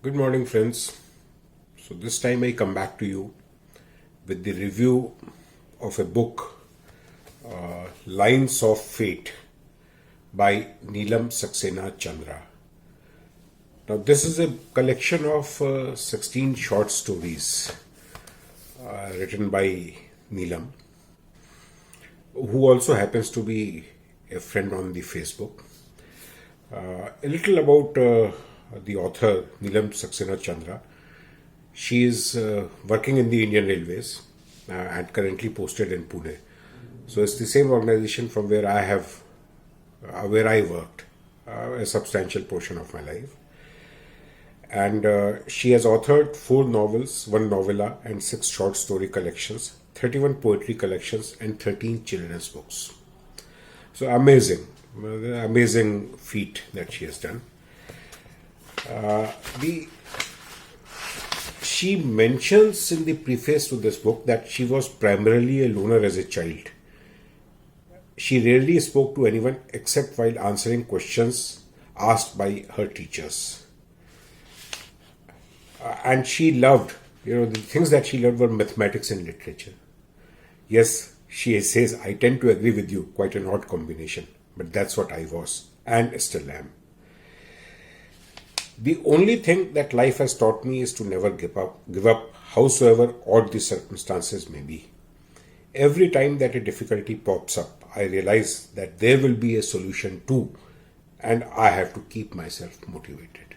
Good morning, friends. So, this time I come back to you with the review of a book, Lines of Fate by Neelam Saxena Chandra. Now, this is a collection of 16 short stories written by Neelam, who also happens to be a friend on the Facebook. A little about the author, Neelam Saxena Chandra. She is working in the Indian Railways and currently posted in Pune. So it's the same organization from where where I worked a substantial portion of my life. And she has authored 4 novels, 1 novella, and 6 short story collections, 31 poetry collections, and 13 children's books. So amazing feat that she has done. She mentions in the preface to this book that she was primarily a loner as a child. She rarely spoke to anyone except while answering questions asked by her teachers. And she loved, the things that she loved were mathematics and literature. Yes, she says, I tend to agree with you, quite an odd combination, but that's what I was and still am. The only thing that life has taught me is to never give up, howsoever odd the circumstances may be. Every time that a difficulty pops up, I realize that there will be a solution too, and I have to keep myself motivated.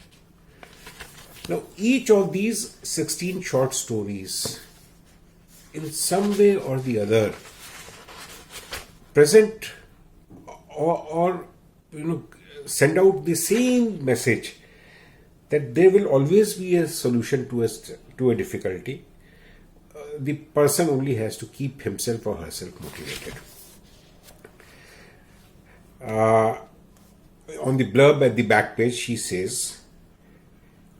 Now, each of these 16 short stories, in some way or the other, present or send out the same message that there will always be a solution to a difficulty. The person only has to keep himself or herself motivated. On the blurb at the back page, she says,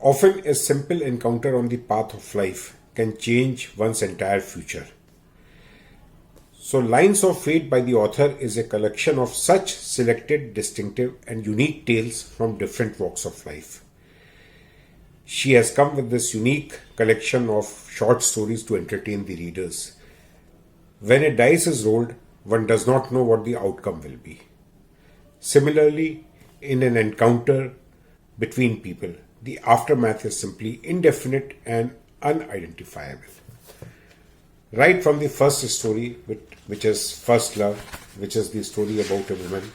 often a simple encounter on the path of life can change one's entire future. So, Lines of Fate by the author is a collection of such selected, distinctive, and unique tales from different walks of life. She has come with this unique collection of short stories to entertain the readers. When a dice is rolled, one does not know what the outcome will be. Similarly, in an encounter between people, the aftermath is simply indefinite and unidentifiable. Right from the first story, which is First Love, which is the story about a woman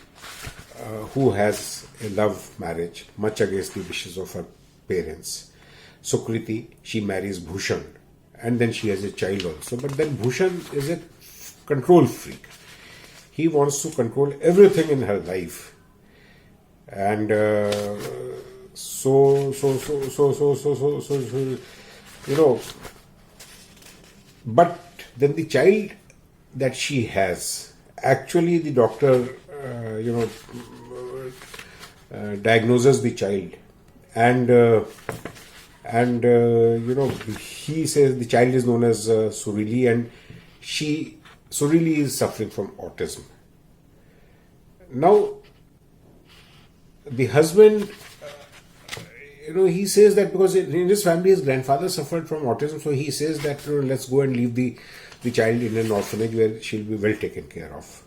who has a love marriage, much against the wishes of her parents. Sukriti, she marries Bhushan, and then she has a child also. But then Bhushan is a control freak. He wants to control everything in her life, and But then the child that she has, actually, the doctor, diagnoses the child, and he says the child is known as Surili, and Surili is suffering from autism. Now, the husband, he says that because in his family his grandfather suffered from autism, so he says that let's go and leave the child in an orphanage where she'll be well taken care of.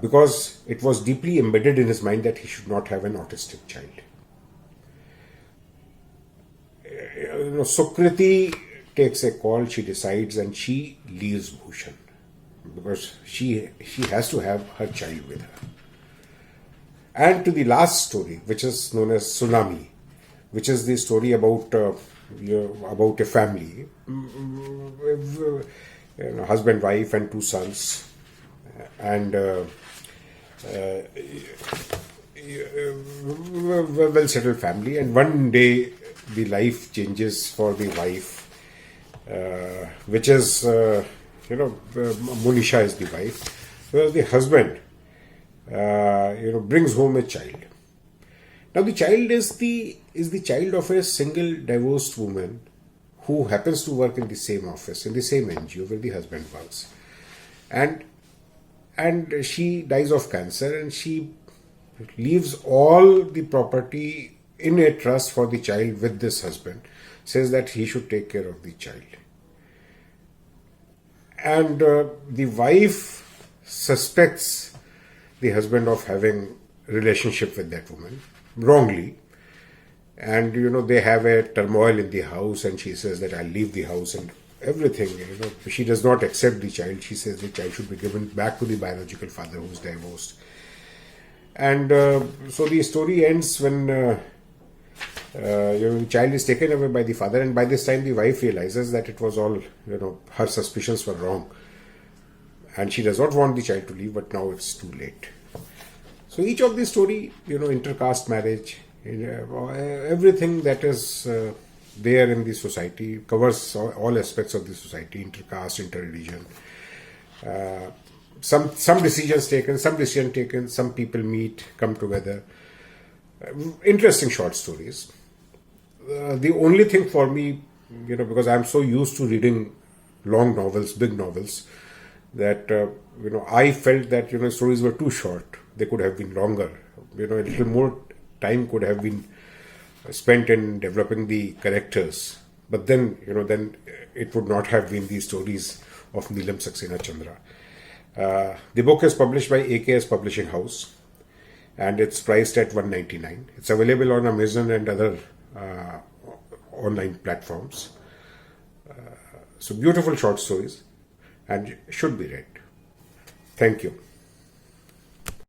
Because it was deeply embedded in his mind that he should not have an autistic child. Sukriti takes a call, she decides, and she leaves Bhushan because she has to have her child with her. And to the last story, which is known as Tsunami, which is the story about a family, husband, wife, and 2 sons, and well-settled family. And one day, the life changes for the wife, which is, Monisha is the wife, whereas the husband, brings home a child. Now, the child is the child of a single divorced woman who happens to work in the same office, in the same NGO where the husband works, and she dies of cancer, and she leaves all the property in a trust for the child with this husband, says that he should take care of the child. And the wife suspects the husband of having relationship with that woman wrongly. And they have a turmoil in the house, and she says that I'll leave the house and everything. She does not accept the child. She says the child should be given back to the biological father who's divorced. And so the story ends when the child is taken away by the father, and by this time the wife realizes that it was all, her suspicions were wrong, and she does not want the child to leave, but now it's too late. So each of the story, intercaste marriage, everything that is there in the society, covers all aspects of the society, intercaste, interreligion. Some decisions taken, some people meet, come together. Interesting short stories. The only thing for me, because I'm so used to reading long novels, big novels, that, I felt that, stories were too short. They could have been longer. A little more time could have been spent in developing the characters. But then, then it would not have been the stories of Neelam Saxena Chandra. The book is published by AKS Publishing House, and it's priced at $199. It's available on Amazon and other online platforms. So beautiful short stories, and should be read. Thank you.